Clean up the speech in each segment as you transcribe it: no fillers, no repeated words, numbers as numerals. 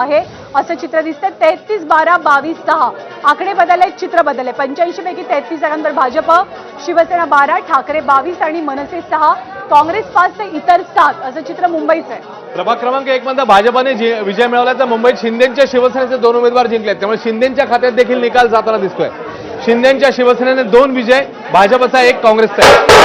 आहे असं चित्र दिसतंय। 33-12-22-6 आकडे बदलले, चित्र बदलले। 85 पैकी 33 जागांवर भाजप, शिवसेना 12, ठाकरे 22 आणि मनसे 6, काँग्रेस 5 ते इतर 7 असं चित्र मुंबईचं आहे। प्रभाग क्रमांक 1 मध्ये भाजपने विजय मिळवला तर मुंबईत शिंदेच्या शिवसेनेचे 2 उमेदवार जिंकलेत, त्यामुळे शिंदेच्या खात्यात देखील निकाल जाताना दिसतोय। शिंदेच्या शिवसेनेने 2 विजय, भाजपचा 1, काँग्रेसचा 1।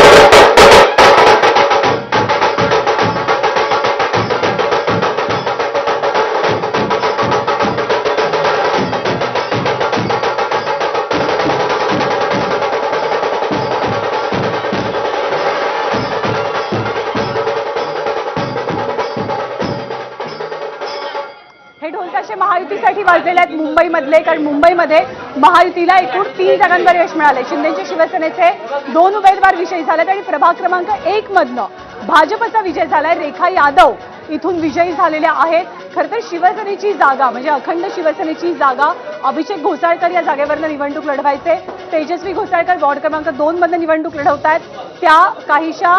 हे ढोल ताशे महायुतीसाठी वाजलेले आहेत मुंबईमधले, कारण मुंबईमध्ये महायुतीला एकूण 3 जागांवर यश मिळाले। शिंदेच्या शिवसेनेचे 2 उमेदवार विजयी झालेत आणि प्रभाग क्रमांक 1 मधनं भाजपचा विजय झालाय। रेखा यादव इथून विजयी झालेल्या आहेत। खरं तर शिवसेनेची जागा म्हणजे अखंड शिवसेनेची जागा अभिषेक घोसाळकर या जागेवरनं निवडणूक लढवायचे। तेजस्वी घोसाळकर वॉर्ड क्रमांक 2 मधनं निवडणूक लढवतायत। त्या काहीशा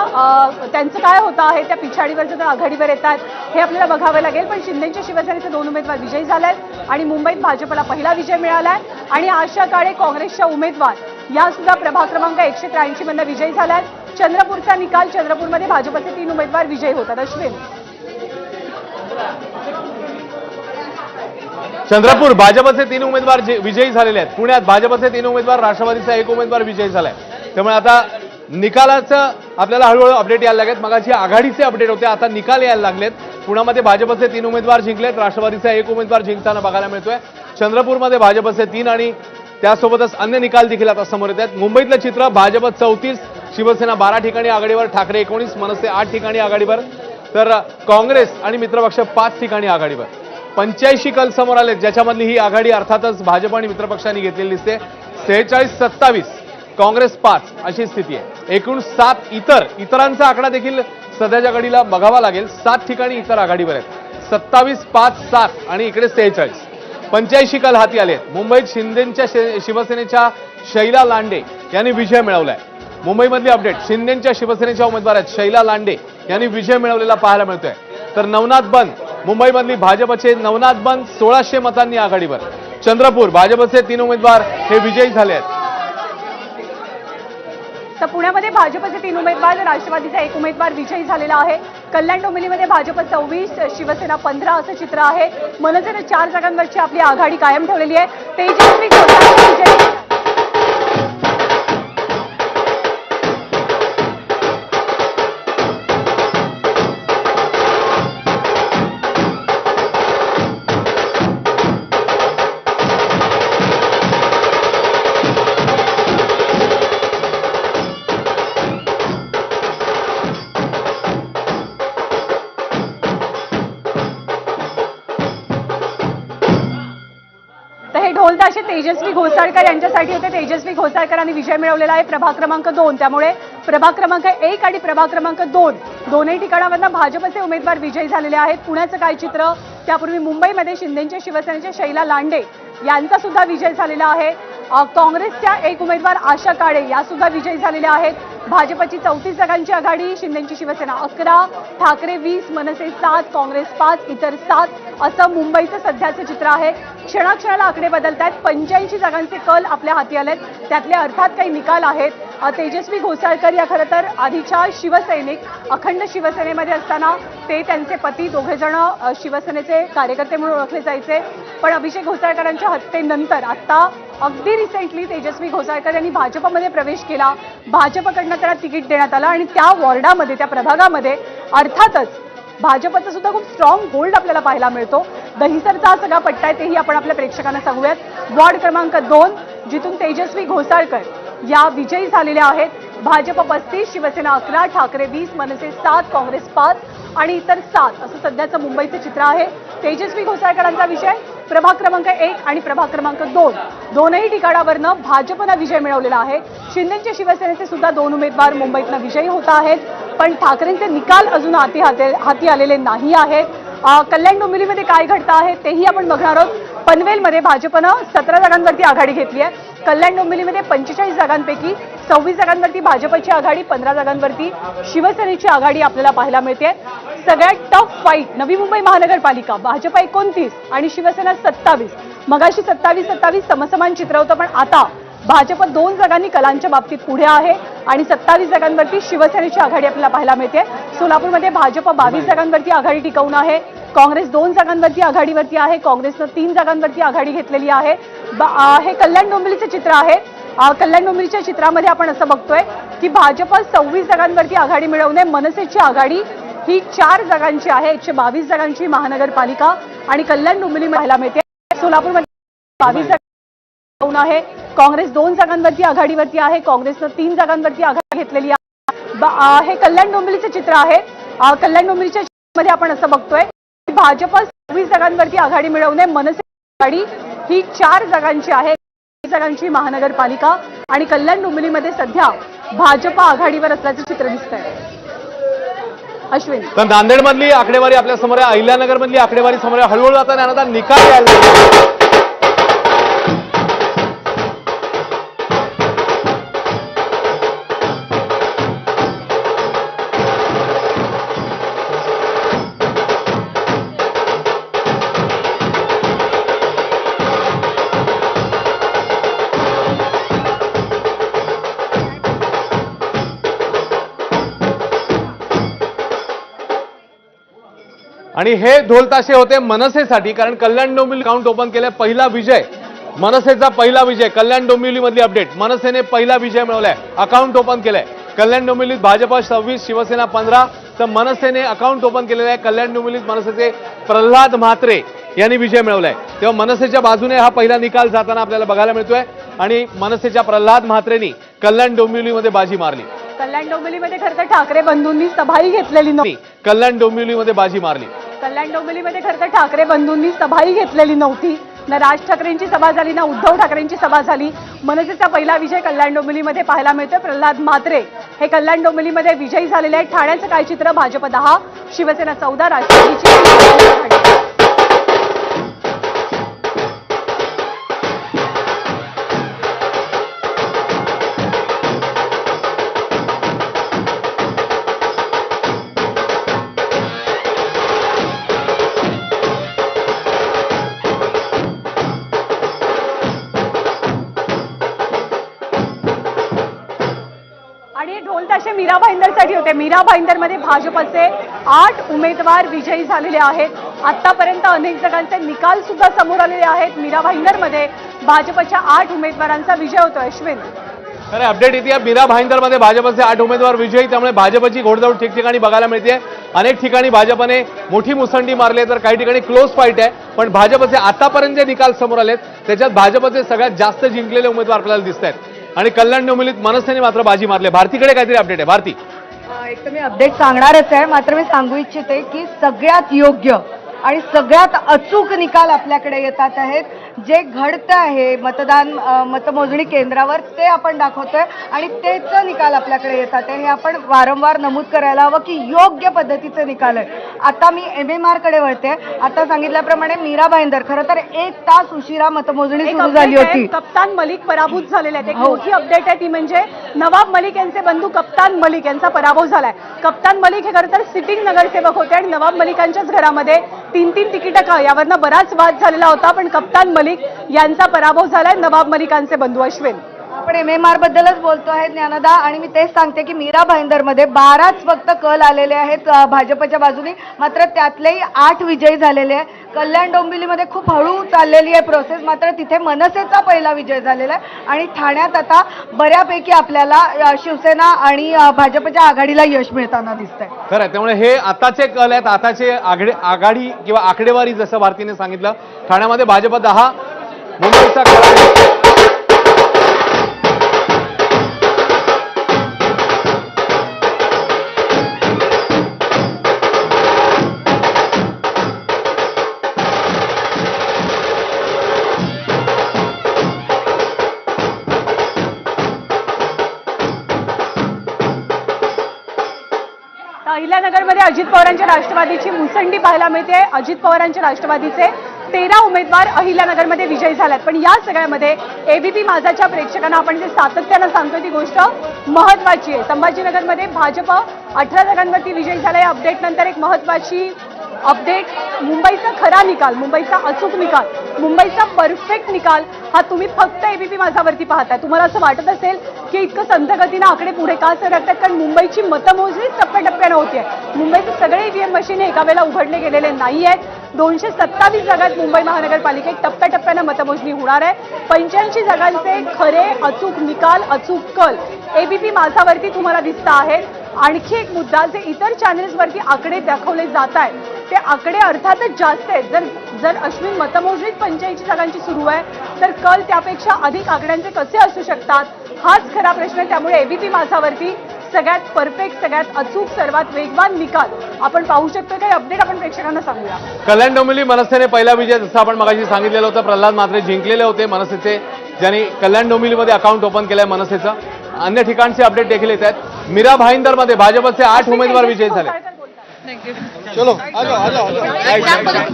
त्यांचं काय होतं आहे, त्या पिछाडीवर जर आघाडीवर येत आहेत हे आपल्याला बघावं लागेल। पण शिंदेच्या शिवसेनेचे 2 उमेदवार विजयी झालेत आणि मुंबईत भाजपला पहिला विजय मिळालाय आणि आशा काळे काँग्रेसच्या उमेदवार या सुद्धा प्रभाग क्रमांक 183 मधनं विजयी झाल्यात। चंद्रपूरचा निकाल, चंद्रपूरमध्ये भाजपचे 3 उमेदवार विजयी होतात। अश्विन, चंद्रपूर भाजपचे 3 उमेदवार विजयी झालेले आहेत। पुण्यात भाजपचे 3 उमेदवार, राष्ट्रवादीचा 1 उमेदवार विजयी झालाय। त्यामुळे आता निकालाचं आपल्याला हळूहळू अपडेट यायला लागेल। मगाशी आघाडीचे अपडेट होते, आता निकाल यायला लागलेत। पुण्यामध्ये भाजपचे 3 उमेदवार जिंकलेत, राष्ट्रवादीचा 1 उमेदवार जिंकताना बघायला मिळतोय। चंद्रपूरमध्ये भाजपचे 3 आणि त्यासोबतच अन्य निकाल देखील आता समोर येत आहेत। मुंबईतलं चित्र भाजप 34, शिवसेना 12 ठिकाणी आघाडीवर, ठाकरे 19, मनसे 8 ठिकाणी आघाडीवर, तर काँग्रेस आणि मित्रपक्ष 5 ठिकाणी आघाडीवर। 85 कल समोर आले, ज्याच्यामधली ही आघाडी अर्थातच भाजप आणि मित्रपक्षांनी घेतलेली दिसते। 46-27, काँग्रेस 5 अशी स्थिती आहे। एकूण 7 इतरांचा आकडा देखील सध्याच्या घडीला बघावा लागेल। 7 ठिकाणी इतर आघाडीवर आहेत। 27, 5, 7 आणि इकडे 46, 85 कल हाती आले। मुंबईत शिंदेच्या शिवसेनेच्या शैला लांडे यांनी विजय मिळवलाय। मुंबईमधली अपडेट, शिंदेच्या शिवसेनेच्या उमेदवार आहेत शैला लांडे यांनी विजय मिळवलेला पाहायला मिळतोय। तर नवनाथ बंद, मुंबईमधली भाजपचे नवनाथ बंद 1600 मतांनी आघाडीवर। चंद्रपूर भाजपचे 3 उमेदवार हे विजयी झाले आहेत। तर पुण्यामध्ये भाजपचे 3 उमेदवार, राष्ट्रवादीचा 1 उमेदवार विजयी झालेला आहे। कल्याण डोंबिवलीमध्ये भाजप 24, शिवसेना 15 असं चित्र आहे। मनसेने 4 जागांवरची आपली आघाडी कायम ठेवलेली आहे। तेजस्वी घोसाळकर विजयी ढोल ताशे तेजस्वी घोसाळकर यांच्यासाठी होते। तेजस्वी घोसाळकरांनी विजय मिळवलेला आहे प्रभाग क्रमांक 2, त्यामुळे प्रभाग क्रमांक 1 आणि प्रभाग क्रमांक 2 दोन्ही ठिकाणांवर भाजपचे उमेदवार विजयी झालेले आहेत। पुण्याचं काय चित्र, त्यापूर्वी मुंबईमध्ये शिंदेच्या शिवसेनेच्या शैला लांडे यांचा सुद्धा विजय झालेला आहे। काँग्रेसच्या 1 उमेदवार आशा काळे या सुद्धा विजयी झालेल्या आहेत। भाजपची 34 जागांची आघाडी, शिंदेची शिवसेना 11, ठाकरे 20, मनसे 7, काँग्रेस 5, इतर 7 असं मुंबईचं सध्याचं चित्र आहे। क्षणाक्षणाला आकडे बदलत आहेत। 85 जागांचे कल आपल्या हाती आलेत, त्यातले अर्थात काही निकाल आहेत। तेजस्वी घोसाळकर या खरं तर आधीच्या शिवसैनिक, अखंड शिवसेनेमध्ये असताना ते त्यांचे पती दोघेजण शिवसेनेचे कार्यकर्ते म्हणून ओळखले जायचे। पण अभिषेक घोसाळकरांच्या हत्येनंतर आता अगदी रिसेंटली तेजस्वी घोसाळकर यांनी भाजपमध्ये प्रवेश केला। भाजपकडनं त्यांना तिकीट देण्यात आलं आणि त्या वॉर्डामध्ये, त्या प्रभागामध्ये अर्थातच भाजपचं सुद्धा खूप स्ट्रॉंग होल्ड आपल्याला पाहायला मिळतो। दहिसरचा हा सगळा पट्टा आहे, तेही आपण आपल्या प्रेक्षकांना सांगूयात। वॉर्ड क्रमांक 2 जिथून तेजस्वी घोसाळकर या विजयी झालेल्या आहेत। भाजप 35, शिवसेना 11, ठाकरे 20, मनसे 7, काँग्रेस 5 आणि इतर 7 असं सध्याचं मुंबईचं चित्र आहे। तेजस्वी घोसाळकरांचा विजय प्रभाग क्रमांक 1 आणि प्रभाग क्रमांक 2 दोनही ठिकाणावरनं भाजपनं विजय मिळवलेला आहे। शिंदेच्या शिवसेनेचे सुद्धा 2 उमेदवार मुंबईतनं विजयी होत आहेत, पण ठाकरेंचे निकाल अजून हाती आलेले नाही आहेत। कल्याण डोंबिवलीमध्ये काय घडतं आहे तेही आपण बघणार आहोत। पनवेलमध्ये भाजपनं 17 जागांवरती आघाडी घेतली आहे। कल्याण डोंबिवलीमध्ये 45 जागांपैकी 26 जागांवरती भाजपची आघाडी, 15 जागांवरती शिवसेनेची आघाडी आपल्याला पाहायला मिळते. सगळ्यात टफ फाईट नवी मुंबई महानगरपालिका, भाजप 29 आणि शिवसेना 27. मगाशी 27-27 समसमान चित्र होतं, पण आता भाजप 2 जागांनी कलांच्या बाबतीत पुढे आहे आणि 27 जागांवरती शिवसेनेची आघाडी आपल्याला पाहायला मिळते. सोलापूरमध्ये भाजप 22 जागांवरती आघाडी टिकवून आहे. काँग्रेस 2 जागांवरती आघाडीवरती आहे. काँग्रेसनं 3 जागांवरती आघाडी घेतलेली आहे. हे कल्याण डोंबिवलीचं चित्र आहे. कल्याण डोंबिवलीच्या चित्रामध्ये आपण असं बघतोय की भाजप 26 जागांवरती आघाडी मिळवणे, मनसेची आघाडी ही 4 जागांची आहे. 122 जागांची महानगरपालिका आणि कल्याण डोंबिवली पाहायला मिळते. सोलापूरमध्ये 22 जागा आहे. काँग्रेस 2 जागांवरती आघाडीवरती आहे. काँग्रेसनं 3 जागांवरती आघाडी घेतलेली आहे. हे कल्याण डोंबिवलीचं चित्र आहे. कल्याण डोंबिवलीच्या चित्रामध्ये आपण असं बघतोय की भाजप 26 जागांवरती आघाडी मिळवणे, मनसेची आघाडी ही 4 जागांची आहे. 122 जागांची महानगरपालिका आणि कल्याण डोंबिवलीमध्ये सध्या भाजप आघाडीवर असल्याचं चित्र दिसतंय. अश्विन, तर नांदेडमधली आकडेवारी आपल्या समोर आहे, अहिल्यानगरमधली आकडेवारी समोर आहे. हळूहळू आता निकाल यायला लागले. आणि हे ढोलताशे होते मनसेसाठी, कारण कल्याण डोंबिवली अकाउंट ओपन केले. पहिला विजय मनसेचा, पहिला विजय कल्याण डोंबिवली मधली अपडेट. मनसेने पहिला विजय मिळवलाय, अकाउंट ओपन केलंय. कल्याण डोंबिवलीत भाजप 26, शिवसेना 15, तर मनसेने अकाउंट ओपन केलेलं आहे. कल्याण डोंबिवलीत मनसेचे प्रल्हाद म्हात्रे यांनी विजय मिळवलाय. तेव्हा मनसेच्या बाजूने हा पहिला निकाल जाताना आपल्याला बघायला मिळतोय आणि मनसेच्या प्रल्हाद म्हात्रेंनी कल्याण डोंबिवलीमध्ये बाजी मारली. कल्याण डोंबिवलीमध्ये खरं तर ठाकरे बंधूंनी सभाही घेतलेली नव्हती. कल्याण डोंबिवलीमध्ये बाजी मारली. कल्याण डोंबिवलीमध्ये खरं तर ठाकरे बंधूंनी सभाही घेतलेली नव्हती. ना राज ठाकरेंची सभा झाली, ना उद्धव ठाकरेंची सभा झाली. मनसेचा पहिला विजय कल्याण डोंबिवलीमध्ये पाहायला मिळतोय. प्रल्हाद म्हात्रे हे कल्याण डोंबिवलीमध्ये विजयी झालेले आहेत. ठाण्याचं काय चित्र? भाजप 10, शिवसेना 14, राष्ट्रवादीची आघाडी. आणि ढोल ताशे मीरा भाईंदरसाठी होते. मीरा भाईंदरमध्ये भाजपचे 8 उमेदवार विजयी झालेले आहेत. आतापर्यंत अनेक जागांचे निकाल सुद्धा समोर आलेले आहेत. मीरा भाईंदरमध्ये भाजपच्या 8 उमेदवारांचा विजय होतोय. अश्विन, खरं अपडेट येते. मीरा भाईंदरमध्ये भाजपचे 8 उमेदवार विजयी, त्यामुळे भाजपची घोडदौड ठिकठिकाणी बघायला मिळते. अनेक ठिकाणी भाजपने मोठी मुसंडी मारली आहे, तर काही ठिकाणी क्लोज फाईट आहे. पण भाजपचे आतापर्यंत जे निकाल समोर आलेत त्याच्यात भाजपचे सगळ्यात जास्त जिंकलेले उमेदवार आपल्याला दिसत आहेत. आणि कल्याण डोंबिवलीत मनसेने मात्र बाजी मारली. भारतीकडे काहीतरी अपडेट आहे. भारती, एक तर मी अपडेट सांगणारच आहे, मात्र मी सांगू इच्छिते की सगळ्यात योग्य आणि सगळ्यात अचूक निकाल आपल्याकडे येतात आहेत. जे घडतं आहे मतमोजणी केंद्रावर ते आपण दाखवतोय आणि तेच निकाल आपल्याकडे येतात आहे. हे आपण वारंवार नमूद करायला हवं की योग्य पद्धतीचे निकाल आहे. आता मी MMR कडे वळते. आता सांगितल्याप्रमाणे मीरा भाईंदर खरं तर 1 तास उशिरा मतमोजणी सुरू झाली होती. कप्तान मलिक पराभूत झालेले आहेत. एक मोठी अपडेट आहे ती म्हणजे नवाब मलिक यांचे बंधू कप्तान मलिक यांचा पराभव झालाय. कप्तान मलिक हे खरं तर सिटिंग नगरसेवक होते आणि नवाब मलिकांच्याच घरामध्ये 3-3 तिकीट का यावरनं बराच वाद झालेला होता, पण कप्तान मलिक यांचा पराभव झालाय. नवाब मलिकांचे बंधू. अश्विन, आपण MMR बद्दलच बोलतो आहे ज्ञानदा, आणि मी तेच सांगते की मीरा भाईंदरमध्ये 12च फक्त कल आलेले आहेत भाजपच्या बाजूने, मात्र त्यातलेही 8 विजयी झालेले आहे. कल्याण डोंबिवलीमध्ये खूप हळू चाललेली आहे प्रोसेस, मात्र तिथे मनसेचा पहिला विजय झालेला आहे. आणि ठाण्यात आता बऱ्यापैकी आपल्याला शिवसेना आणि भाजपच्या आघाडीला यश मिळताना दिसतंय. खरं, त्यामुळे हे आताचे कल आहेत, आताचे आघाडी किंवा आकडेवारी जसं भारतीने सांगितलं. ठाण्यामध्ये भाजप 10, मुंबईचा अहिल्यानगरमध्ये अजित पवारांच्या राष्ट्रवादीची मुसंडी पाहायला मिळते. अजित पवारांच्या राष्ट्रवादीचे 13 उमेदवार अहिल्यानगरमध्ये विजयी झाल्यात. पण या सगळ्यामध्ये एबीपी माझाच्या प्रेक्षकांना आपण जे सातत्यानं सांगतो ती गोष्ट महत्वाची आहे. संभाजीनगरमध्ये भाजप 18 जागांवरती विजयी झाला. या अपडेट नंतर एक महत्वाची अपडेट, मुंबईचा खरा निकाल, मुंबईचा अचूक निकाल, मुंबईचा परफेक्ट निकाल हा तुम्ही फक्त एबीपी माझावरती पाहताय. तुम्हाला असं वाटत असेल की इतकं संथ गतीनं आकडे पुढे का सरकतात, कारण मुंबईची मतमोजणी टप्प्याटप्प्यानं होते. मुंबईचे सगळे ईव्हीएम मशीन एका वेळेला उघडले गेलेले नाही आहेत. 227 जागात मुंबई महानगरपालिकेत टप्प्याटप्प्यानं मतमोजणी होणार आहे. 85 जागांचे खरे अचूक निकाल, अचूक कल एबीपी माझावरती तुम्हाला दिसत आहेत. आणखी एक मुद्दा, जे इतर चॅनेल्सवरती आकडे दाखवले जात आहेत ते आकडे अर्थातच जास्त आहेत. जर अश्विन मतमोजणीत 85 जागांची सुरू आहे तर कल त्यापेक्षा अधिक आकड्यांचे कसे असू शकतात, हाच खरा प्रश्न आहे. त्यामुळे एबीपी माझावरती सगळ्यात परफेक्ट, सगळ्यात अचूक, सर्वात वेगवान निकाल आपण पाहू शकतो. काही अपडेट आपण प्रेक्षकांना सांगूया. कल्याण डोंबिवली मनसेने पहिला विजय, जसं आपण मगाशी सांगितलेलं होतं, प्रल्हाद म्हात्रे जिंकलेले होते मनसेचे, ज्यांनी कल्याण डोंबिवलीमध्ये अकाउंट ओपन केलंय मनसेचं. अन्य ठिकाणचे अपडेट देखील येत आहेत. मीरा भाईंदरमध्ये भाजपचे 8 उमेदवार विजयी झाले. चलो आ जाओ आ जाओ, आ जाओ.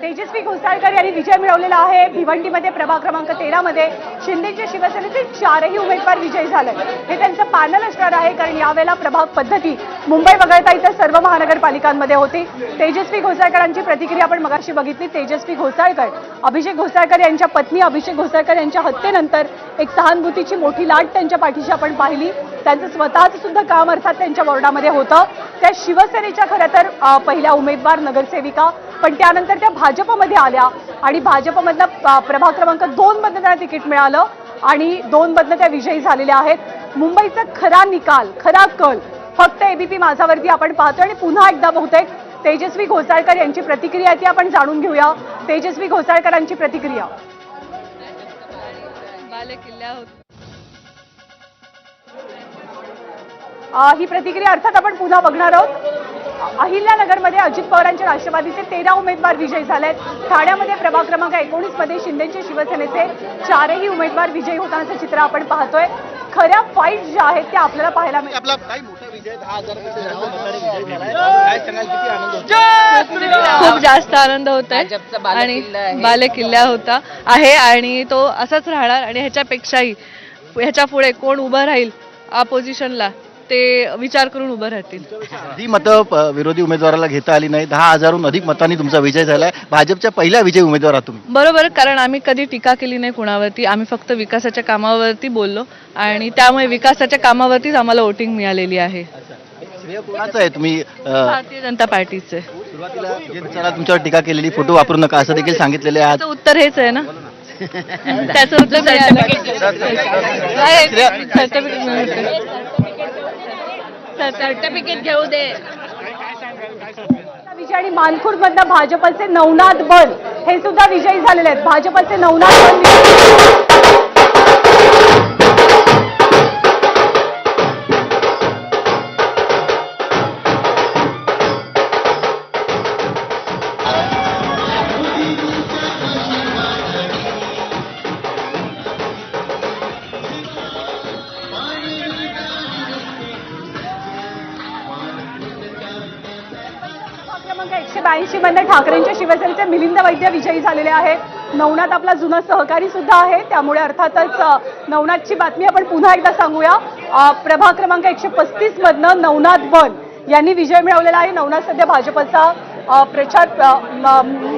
तेजस्वी घोसाळकर यांनी विजय मिळवलेला आहे. भिवंडीमध्ये प्रभाग क्रमांक 13 मध्ये शिंदेच्या शिवसेनेचे 4ही उमेदवार विजयी झाले. हे त्यांचं पॅनल असणार आहे, कारण यावेळेला प्रभाग पद्धती मुंबई वगळता इतर सर्व महानगरपालिकांमध्ये होती. तेजस्वी घोसाळकरांची प्रतिक्रिया आपण मगाशी बघितली. तेजस्वी घोसाळकर, अभिषेक घोसाळकर यांच्या पत्नी अभिषेक घोसाळकर यांच्या हत्येनंतर एक सहानुभूतीची मोठी लाट त्यांच्या पाठीशी आपण पाहिली. त्यांचं स्वतःचं सुद्धा काम अर्थात त्यांच्या वॉर्डामध्ये होतं. त्या शिवसेनेच्या खरं तर पहिल्या उमेदवार नगरसेविका, पण त्यानंतर त्या भाजपमध्ये आल्या आणि भाजपमधनं प्रभाग क्रमांक 2 मधनं त्यांना तिकीट मिळालं आणि 2 मधनं त्या विजयी झालेल्या आहेत. मुंबईचा खरा निकाल, खरा कल फक्त एबीपी माझावरती आपण पाहतोय. आणि पुन्हा एकदा बहुतेक तेजस्वी घोसाळकर यांची प्रतिक्रिया ती आपण जाणून घेऊया. तेजस्वी घोसाळकरांची प्रतिक्रिया. ही प्रतिक्रिया अर्थात आपण पुन्हा बघणार आहोत. अहिल्यानगरमध्ये अजित पवारांच्या राष्ट्रवादीचे 13 उमेदवार विजयी झालेत. ठाण्यामध्ये प्रभाग क्रमांक 19 मध्ये शिंदेच्या शिवसेनेचे 4ही उमेदवार विजयी होतानाचं चित्र आपण पाहतोय. खऱ्या फाईट ज्या आहेत त्या आपल्याला पाहायला मिळतात. आपला काय मोठा विजय, 10,000 काय सांगाल, किती आनंद होतो? खूप जास्त आनंद होत आहे आणि बालेकिल्ला होता आहे आणि तो असाच राहणार. आणि ह्याच्यापेक्षाही ह्याच्या पुढे कोण उभं राहील अपोजिशनला ते विचार करून उभं राहतील. जी मतं विरोधी उमेदवाराला घेता आली नाही, 10,000हून अधिक मतांनी तुमचा विजय झालाय. भाजपच्या पहिल्या विजयी उमेदवार आहात तुम्ही. बरोबर, कारण आम्ही कधी टीका केली नाही कुणावरती. आम्ही फक्त विकासाच्या कामावरती बोललो आणि त्यामुळे विकासाच्या कामावरतीच आम्हाला वोटिंग मिळालेली आहे. श्रेय कोणाचं आहे? तुम्ही भारतीय जनता पार्टीचे. सुरुवातीला जे चला तुमच्यावर टीका केलेली, फोटो वापरू नका असं देखील सांगितलेले आहे. त्याचं उत्तर हेच आहे ना. त्याचं उत्तर सर्टिफिकेट घेऊ दे. विजय आणि मानखुर्द मधनं भाजपचे नवनाथ बन हे सुद्धा विजयी झालेले आहेत. भाजपचे नवनाथ बन क्रमांक 182 मध्ये ठाकरेंच्या शिवसेनेचे मिलिंद वैद्य विजयी झालेले आहेत. नवनाथ आपला जुना सहकारी सुद्धा आहे, त्यामुळे अर्थातच नवनाथची बातमी आपण पुन्हा एकदा सांगूया. प्रभाग क्रमांक 135 मधनं नवनाथ बन यांनी विजय मिळवलेला आहे. नवनाथ सध्या भाजपचा प्रचार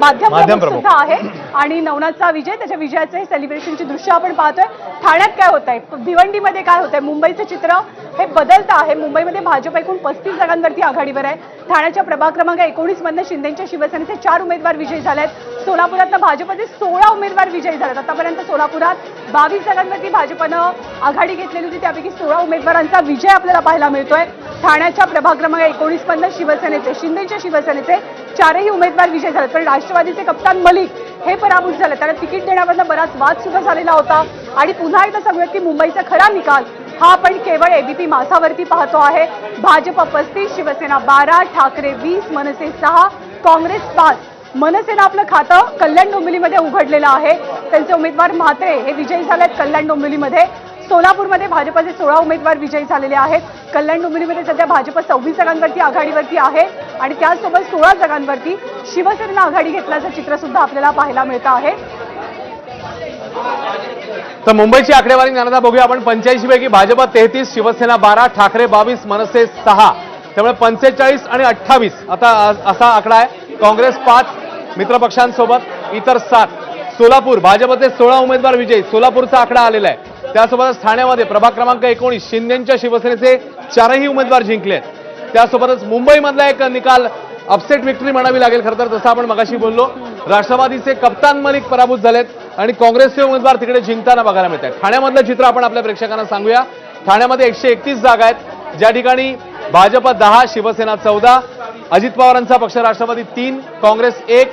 माध्यम प्रमुख सुद्धा आहे आणि नवनाथचा विजय, त्याच्या विजयाचे सेलिब्रेशनची दृश्य आपण पाहतोय. ठाण्यात काय होत आहे, भिवंडीमध्ये काय होत आहे, मुंबईचं चित्र हे बदलतं आहे. मुंबईमध्ये भाजप एकूण 35 जागांवरती आघाडीवर आहे. ठाण्याच्या प्रभाग क्रमांक 19 मधनं शिंदेच्या शिवसेनेचे 4 उमेदवार विजयी झालेत. सोलापुरातनं भाजपचे 16 उमेदवार विजयी झालेत. आतापर्यंत सोलापुरात 22 जागांवरती भाजपनं आघाडी घेतलेली होती, त्यापैकी 16 उमेदवारांचा विजय आपल्याला पाहायला मिळतोय. ठाण्याच्या प्रभाग क्रमांक 19 मधनं शिवसेनेचे, शिंदेच्या शिवसेनेचे 4ही उमेदवार विजयी झालेत. पण राष्ट्रवादीचे कप्तान मलिक हे पराभूत झाले. त्याला तिकीट देण्याबद्दल बराच वाद सुद्धा झालेला होता. आणि पुन्हा एकदा सांगूया की मुंबईचा खरा निकाल हा आपण केवळ एबीपी माझावरती पाहतो आहे. भाजप 35, शिवसेना 12, ठाकरे 20, मनसे 6, काँग्रेस 5. मनसेनं आपलं खातं कल्याण डोंबिवलीमध्ये उघडलेलं आहे. त्यांचे उमेदवार म्हात्रे हे विजयी झालेत कल्याण डोंबिवलीमध्ये. सोलापूरमध्ये भाजपचे 16 उमेदवार विजयी झालेले आहेत. कल्याण डोंबिवलीमध्ये सध्या भाजप 26 जागांवरती आघाडीवरती आहे आणि त्याचसोबत 16 जागांवरती शिवसेनेनं आघाडी घेतल्याचं चित्र सुद्धा आपल्याला पाहायला मिळतं आहे. तर मुंबईची आकडेवारी ज्ञानदा बघूया आपण. 85 पैकी भाजप 33, शिवसेना 12, ठाकरे 22, मनसे 6. त्यामुळे 45 आणि 28 आता असा आकडा आहे. काँग्रेस 5, मित्रपक्षांसोबत इतर 7. सोलापूर भाजपचे 16 उमेदवार विजयी, सोलापूरचा आकडा आलेला आहे. त्यासोबतच ठाण्यामध्ये प्रभाग क्रमांक 19 शिंदेच्या शिवसेनेचे 4ही उमेदवार जिंकले. त्यासोबतच मुंबईमधला एक निकाल अपसेट विक्ट्री म्हणावी लागेल खरं तर, जसं आपण मगाशी बोललो. राष्ट्रवादीचे कप्तान मलिक पराभूत झालेत आणि काँग्रेसचे उमेदवार तिकडे जिंकताना बघायला मिळत आहेत. ठाण्यामधलं चित्र आपण आपल्या प्रेक्षकांना सांगूया. ठाण्यामध्ये 131 जागा आहेत, ज्या ठिकाणी भाजप 10, शिवसेना 14, अजित पवारांचा पक्ष राष्ट्रवादी 3, काँग्रेस 1,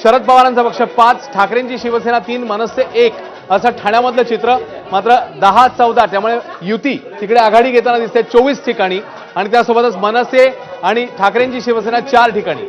शरद पवारांचा पक्ष 5, ठाकरेंची शिवसेना 3, मनसे 1 असं ठाण्यामधलं चित्र. मात्र 10-14 त्यामुळे युती तिकडे आघाडी घेताना दिसते 24 ठिकाणी आणि त्यासोबतच मनसे आणि ठाकरेंची शिवसेना 4 ठिकाणी.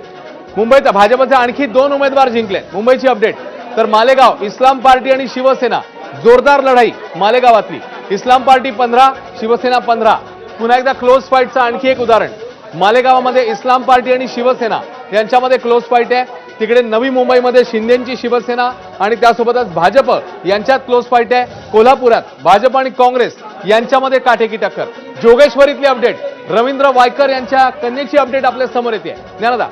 मुंबईत भाजपचे आणखी 2 उमेदवार जिंकले. मुंबईची अपडेट तर मालेगाव, इस्लाम पार्टी आणि शिवसेना जोरदार लढाई मालेगावातली. इस्लाम पार्टी 15, शिवसेना 15. पुन्हा एकदा क्लोज फाईटचं आणखी एक उदाहरण. मालेगावामध्ये इस्लाम पार्टी आणि शिवसेना यांच्यामध्ये क्लोज फाईट आहे. तिकडे नवी मुंबईमध्ये शिंदेची शिवसेना आणि त्यासोबतच भाजप यांच्यात क्लोज फाईट आहे. कोल्हापुरात भाजप आणि काँग्रेस यांच्यामध्ये काटेकी टक्कर. जोगेश्वरीतली अपडेट, रवींद्र वायकर यांच्या कन्येची अपडेट आपल्या समोर येते. ज्ञानदा.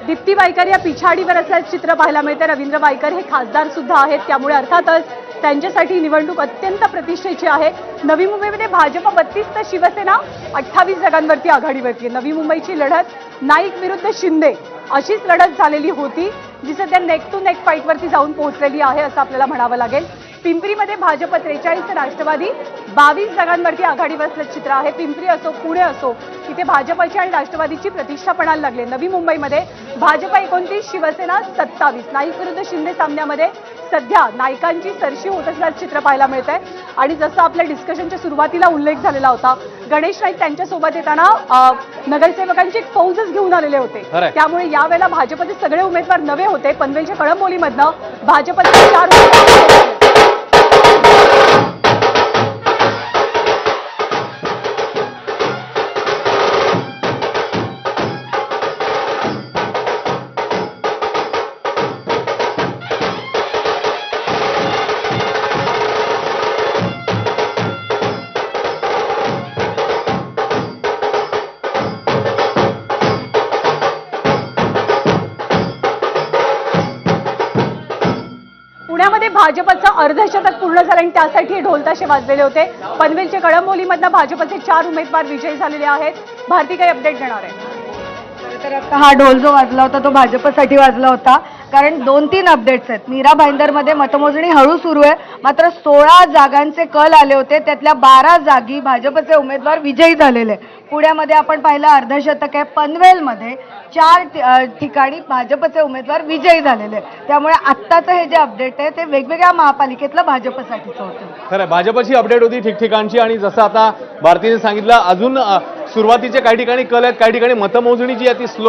दीप्ती वायकर या पिछाडीवर असल्याचं चित्र पाहायला मिळतं. रवींद्र वायकर हे खासदार सुद्धा आहेत, त्यामुळे अर्थातच त्यांच्यासाठी निवडणूक अत्यंत प्रतिष्ठेची आहे. नवी मुंबईमध्ये भाजप 32 तर शिवसेना 28 जागांवरती आघाडीवरती आहे. नवी मुंबईची लढत नाईक विरुद्ध शिंदे अशीच लढत झालेली होती, जी सध्या नेक टू नेक फाईटवरती जाऊन पोहोचलेली आहे असं आपल्याला म्हणावं लागेल. पिंपरीमध्ये भाजप 43 तर राष्ट्रवादी 22 जागांवरती आघाडीवर असल्याचं चित्र आहे. पिंपरी असो, पुणे असो, इथे भाजपची आणि राष्ट्रवादीची प्रतिष्ठा पणाला लागली. नवी मुंबईमध्ये भाजप 29, शिवसेना 27. नाईक विरुद्ध शिंदे सामन्यामध्ये सध्या नायकांची सरशी होत असल्याचं चित्र पाहायला मिळत आहे. आणि जसं आपल्या डिस्कशनच्या सुरुवातीला उल्लेख झालेला होता, गणेश नाईक त्यांच्यासोबत येताना नगरसेवकांची एक फौजच घेऊन आलेले होते. त्यामुळे यावेळेला भाजपचे सगळे उमेदवार नवे होते. पनवेलच्या कळंबोलीमधनं भाजपचे 4 उमेदवार. पुण्यामध्ये भाजपचं अर्धशतक पूर्ण झालं आणि त्यासाठी ढोलताशे वाजलेले होते. पनवेलच्या कळंबोलीमधनं भाजपचे 4 उमेदवार विजयी झालेले आहेत. भारती काही अपडेट देणार आहे? तर आता हा ढोल जो वाजला होता तो भाजपसाठी वाजला होता, कारण 2-3 अपडेट्स आहेत. मीरा भाईंदरमध्ये मतमोजणी हळू सुरू आहे, मात्र 16 जागांचे कल आले होते, त्यातल्या 12 जागी भाजपचे उमेदवार विजयी झालेले. पुण्यामध्ये आपण पाहिलं अर्धशतक आहे. पनवेलमध्ये 4 ठिकाणी भाजपचे उमेदवार विजयी झालेले. त्यामुळे आत्ताचं हे जे अपडेट आहे ते वेगवेगळ्या महापालिकेतलं भाजपसाठीचं होतं. खरं भाजपची अपडेट होती ठिकठिकाणची आणि जसं आता भारतीने सांगितलं अजून सुरुवातीचे काही ठिकाणी कल आहेत, काही ठिकाणी मतमोजणी जी आहे ती स्लो